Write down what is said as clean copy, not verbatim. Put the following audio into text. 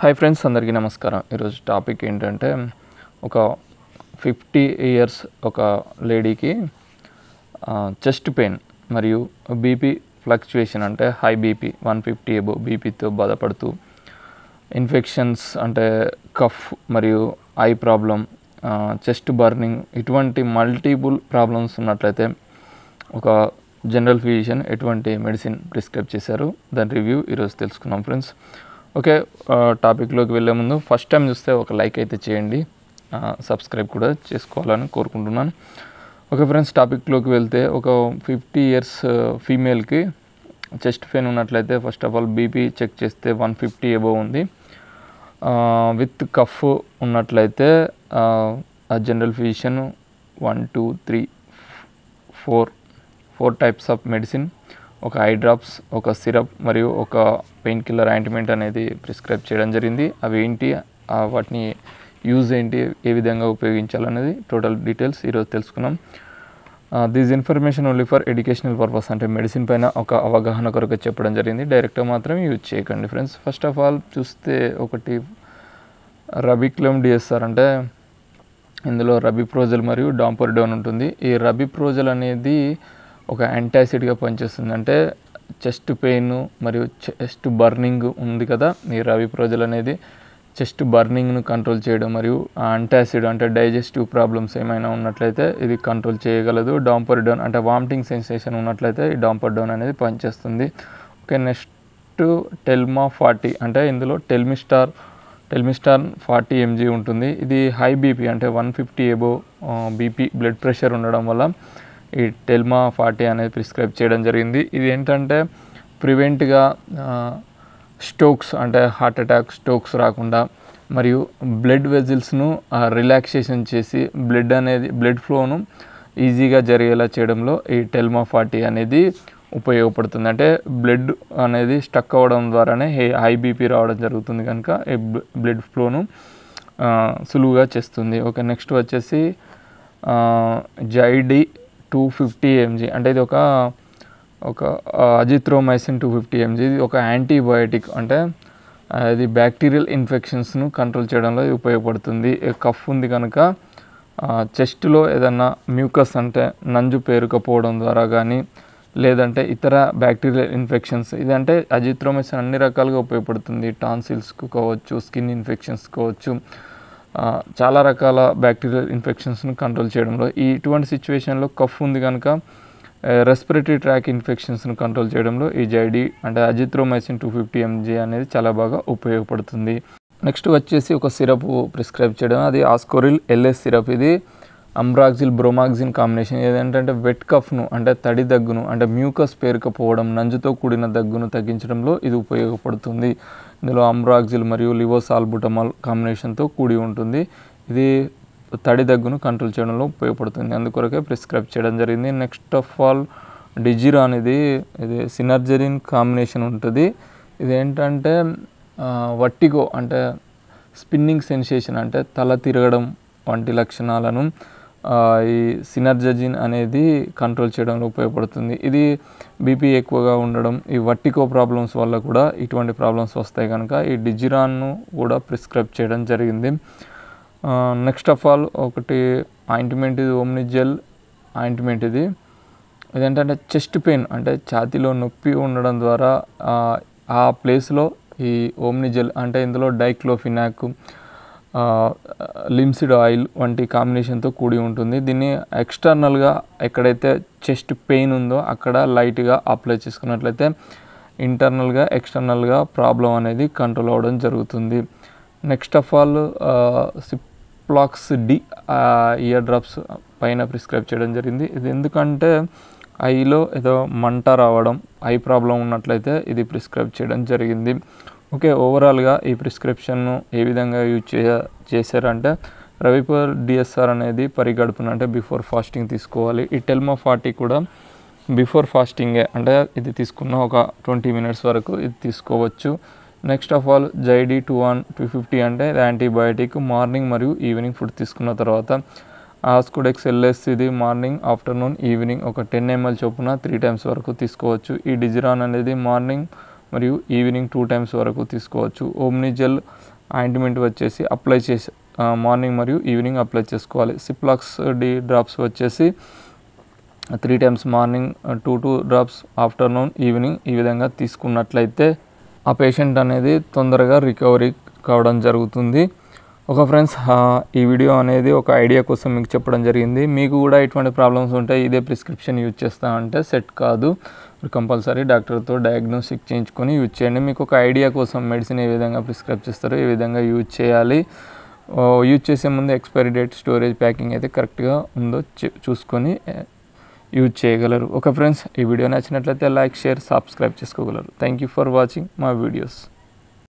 Hi friends, అందరికీ నమస్కారం. ఈరోజు టాపిక్ ఏంటంటే ఒక 50 ఇయర్స్ ఒక లేడీకి చెస్ట్ పెయిన్ మరియు బీపీ ఫ్లక్చుయేషన్ అంటే హై బీపీ 150 అబోవ్ బీపీతో బాధపడుతూ ఇన్ఫెక్షన్స్ అంటే కఫ్ మరియు ఐ ప్రాబ్లం, చెస్ట్ బర్నింగ్ ఇటువంటి మల్టిపుల్ ప్రాబ్లమ్స్ ఉన్నట్లయితే ఒక జనరల్ ఫిజిషియన్ ఎటువంటి మెడిసిన్ ప్రిస్క్రైబ్ చేశారు, దాని రివ్యూ ఈరోజు తెలుసుకున్నాం ఫ్రెండ్స్. ఓకే, టాపిక్లోకి వెళ్ళే ముందు ఫస్ట్ టైం చూస్తే ఒక లైక్ అయితే చేయండి, సబ్స్క్రైబ్ కూడా చేసుకోవాలని కోరుకుంటున్నాను. ఓకే ఫ్రెండ్స్, టాపిక్లోకి వెళ్తే ఒక 50 ఇయర్స్ ఫీమేల్కి చెస్ట్ పెయిన్ ఉన్నట్లయితే first of all BP check చేస్తే 150 అబోవ్ ఉంది. విత్ కఫ్ ఉన్నట్లయితే general physician 1 2 3 4 types of medicine, ఒక ఐ డ్రాప్స్, ఒక సిరప్ మరియు ఒక పెయిన్ కిల్లర్ ఆయింట్మెంట్ అనేది ప్రిస్క్రైబ్ చేయడం జరిగింది. అవి ఏంటి, వాటిని యూజ్ ఏంటి, ఏ విధంగా ఉపయోగించాలనేది టోటల్ డీటెయిల్స్ ఈరోజు తెలుసుకున్నాం. This information only for educational purpose, అంటే మెడిసిన్ పైన ఒక అవగాహన కొరకు చెప్పడం జరిగింది, డైరెక్ట్గా మాత్రం యూజ్ చేయకండి ఫ్రెండ్స్. ఫస్ట్ ఆఫ్ ఆల్ చూస్తే ఒకటి రబిక్లోమ్ డిఎస్ఆర్, అంటే ఇందులో రబిప్రోజల్ మరియు డాంపర్డోన్ ఉంటుంది. ఈ రబిప్రోజల్ అనేది ఒక యాంటాసిడ్గా పనిచేస్తుంది. అంటే చెస్ట్ పెయిన్ మరియు చెస్ట్ బర్నింగ్ ఉంది కదా, ఈ రబిప్రోజల్ అనేది చెస్ట్ బర్నింగ్ను కంట్రోల్ చేయడం మరియు యాంటాసిడ్ అంటే డైజెస్టివ్ ప్రాబ్లమ్స్ ఏమైనా ఉన్నట్లయితే ఇది కంట్రోల్ చేయగలదు. డాంపర్డోన్ అంటే వామిటింగ్ సెన్సేషన్ ఉన్నట్లయితే ఈ డాంపర్డోన్ అనేది పనిచేస్తుంది. ఓకే, నెక్స్ట్ టెల్మా 40, అంటే ఇందులో టెల్మిస్టార్ 40 mg ఉంటుంది. ఇది హై బీపీ అంటే 150 అబోవ్ బీపీ బ్లడ్ ప్రెషర్ ఉండడం వల్ల ఈ టెల్మా 40 అనేది ప్రిస్క్రైబ్ చేయడం జరిగింది. ఇది ఏంటంటే ప్రివెంట్గా స్ట్రోక్స్ అంటే హార్ట్ అటాక్, స్ట్రోక్స్ రాకుండా మరియు బ్లడ్ వెజిల్స్ను రిలాక్సేషన్ చేసి బ్లడ్ ఫ్లోను ఈజీగా జరిగేలా చేయడంలో ఈ టెల్మా 40 అనేది ఉపయోగపడుతుంది. అంటే బ్లడ్ అనేది స్టక్ అవ్వడం ద్వారానే హై బీపీ రావడం జరుగుతుంది కనుక ఈ బ్లడ్ ఫ్లోను సులువుగా చేస్తుంది. ఓకే, నెక్స్ట్ వచ్చేసి జైడి 250 mg, అంటే ఇది ఒక అజిత్రోమైసిన్ 250 mg. ఇది ఒక యాంటీబయాటిక్, అంటే ఇది బ్యాక్టీరియల్ ఇన్ఫెక్షన్స్ను కంట్రోల్ చేయడంలో ఉపయోగపడుతుంది. కఫ్ ఉంది కనుక చెస్ట్లో ఏదన్నా మ్యూకస్ అంటే నంజు పేరుకపోవడం ద్వారా కానీ లేదంటే ఇతర బ్యాక్టీరియల్ ఇన్ఫెక్షన్స్, ఇదంటే అజిత్రోమైసిన్ అన్ని రకాలుగా ఉపయోగపడుతుంది. టాన్సిల్స్కు కావచ్చు, స్కిన్ ఇన్ఫెక్షన్స్ కావచ్చు, చాలా రకాల బ్యాక్టీరియల్ ఇన్ఫెక్షన్స్ను కంట్రోల్ చేయడంలో, ఇటువంటి సిచ్యువేషన్లో కఫ్ ఉంది కనుక రెస్పిరేటరీ ట్రాక్ ఇన్ఫెక్షన్స్ను కంట్రోల్ చేయడంలో ఈ జైడి అంటే అజిత్రోమైసిన్ 250 mg అనేది చాలా బాగా ఉపయోగపడుతుంది. నెక్స్ట్ వచ్చేసి ఒక సిరప్ ప్రిస్క్రైబ్ చేయడం, అది ఆస్కోరిల్ LS సిరప్. ఇది అంబ్రాక్సిల్ బ్రోమాక్సిన్ కాంబినేషన్. ఏదంటే వెట్ కఫ్ను అంటే తడి దగ్గును అంటే మ్యూకస్ పేరుకపోవడం, నంజుతో కూడిన దగ్గును తగ్గించడంలో ఇది ఉపయోగపడుతుంది. ఇందులో అంబ్రాక్సిల్ మరియు లివోసాల్బుటమాల్ కాంబినేషన్తో కూడి ఉంటుంది. ఇది తడి దగ్గును కంట్రోల్ చేయడంలో ఉపయోగపడుతుంది, అందుకొరకే ప్రిస్క్రైబ్ చేయడం జరిగింది. నెక్స్ట్ ఆఫ్ ఆల్ డిజిరాన్, ఇది సినర్జరిన్ కాంబినేషన్ ఉంటుంది. ఇదేంటంటే వర్టిగో అంటే స్పిన్నింగ్ సెన్సేషన్ అంటే తల తిరగడం వంటి లక్షణాలను ఈ సినర్జజిన్ అనేది కంట్రోల్ చేయడంలో ఉపయోగపడుతుంది. ఇది బీపీ ఎక్కువగా ఉండడం, ఈ వర్టిగో ప్రాబ్లమ్స్ వల్ల కూడా ఇటువంటి ప్రాబ్లమ్స్ వస్తాయి కనుక ఈ డిజిరాన్ను కూడా ప్రిస్క్రైబ్ చేయడం జరిగింది. నెక్స్ట్ ఆఫ్ ఆల్ ఒకటి ఆయింట్మెంట్, ఇది ఓమ్నిజెల్ ఆయింట్మెంట్. ఇదేంటంటే చెస్ట్ పెయిన్ అంటే ఛాతీలో నొప్పి ఉండడం ద్వారా ఆ ప్లేస్లో ఈ ఓమ్నిజెల్ అంటే ఇందులో డైక్లోఫినాక్, లింసిడ్ ఆయిల్ వంటి కాంబినేషన్తో కూడి ఉంటుంది. దీన్ని ఎక్స్టర్నల్గా ఎక్కడైతే చెస్ట్ పెయిన్ ఉందో అక్కడ లైట్గా అప్లై చేసుకున్నట్లయితే ఇంటర్నల్గా ఎక్స్టర్నల్గా ప్రాబ్లం అనేది కంట్రోల్ అవ్వడం జరుగుతుంది. Next of all Ciplox D ear drops పైన ప్రిస్క్రైబ్ చేయడం జరిగింది. ఇది ఎందుకంటే ఐలో ఏదో మంట రావడం, ఐ ప్రాబ్లం ఉన్నట్లయితే ఇది ప్రిస్క్రైబ్ చేయడం జరిగింది. ఓకే, ఓవరాల్గా ఈ ప్రిస్క్రిప్షన్ను ఏ విధంగా యూజ్ చేశారంటే రబిప్రోజల్ డిఎస్ఆర్ అనేది పరిగడుపున అంటే బిఫోర్ ఫాస్టింగ్ తీసుకోవాలి. ఈ టెల్మా 40 కూడా బిఫోర్ ఫాస్టింగే, అంటే ఇది తీసుకున్న ఒక 20 minutes వరకు ఇది తీసుకోవచ్చు. నెక్స్ట్ ఆఫ్ ఆల్ జైడి 250 అంటే ఇది యాంటీబయాటిక్, మార్నింగ్ మరియు ఈవినింగ్ ఫుడ్ తీసుకున్న తర్వాత. ఆస్కోడెక్స్ LS, ఇది మార్నింగ్, ఆఫ్టర్నూన్, ఈవినింగ్ ఒక 10 ml చొప్పున 3 times వరకు తీసుకోవచ్చు. ఈ డిజిరాన్ అనేది మార్నింగ్ మరియు ఈవినింగ్ 2 టైమ్స్ వరకు తీసుకోవచ్చు. ఓమ్నిజెల్ ఆయింట్మెంట్ వచ్చేసి అప్లై చేసి మార్నింగ్ మరియు ఈవినింగ్ అప్లై చేసుకోవాలి. సిప్లాక్స్ డి డ్రాప్స్ వచ్చేసి 3 times morning, 2 drops afternoon, evening ఈ విధంగా తీసుకున్నట్లయితే ఆ పేషెంట్ అనేది తొందరగా రికవరీ కావడం జరుగుతుంది. ఒక ఫ్రెండ్స్, ఈ వీడియో అనేది ఒక ఐడియా కోసం మీకు చెప్పడం జరిగింది. మీకు కూడా ఇటువంటి ప్రాబ్లమ్స్ ఉంటే ఇదే ప్రిస్క్రిప్షన్ యూజ్ చేస్తా అంటే సెట్ కాదు. కంపల్సరీ డాక్టర్తో డయాగ్నోస్టిక్ చేయించుకొని యూజ్ చేయండి. మీకు ఒక ఐడియా కోసం మెడిసిన్ ఏ విధంగా ప్రిస్క్రైబ్ చేస్తారో ఏ విధంగా యూజ్ చేయాలి, యూజ్ చేసే ముందు ఎక్స్పైరీ డేట్, స్టోరేజ్, ప్యాకింగ్ అయితే కరెక్ట్గా ఉందో చూసుకొని యూజ్ చేయగలరు. ఓకే ఫ్రెండ్స్, ఈ వీడియో నచ్చినట్లయితే లైక్, షేర్, సబ్స్క్రైబ్ చేసుకోగలరు. Thank you for watching my videos.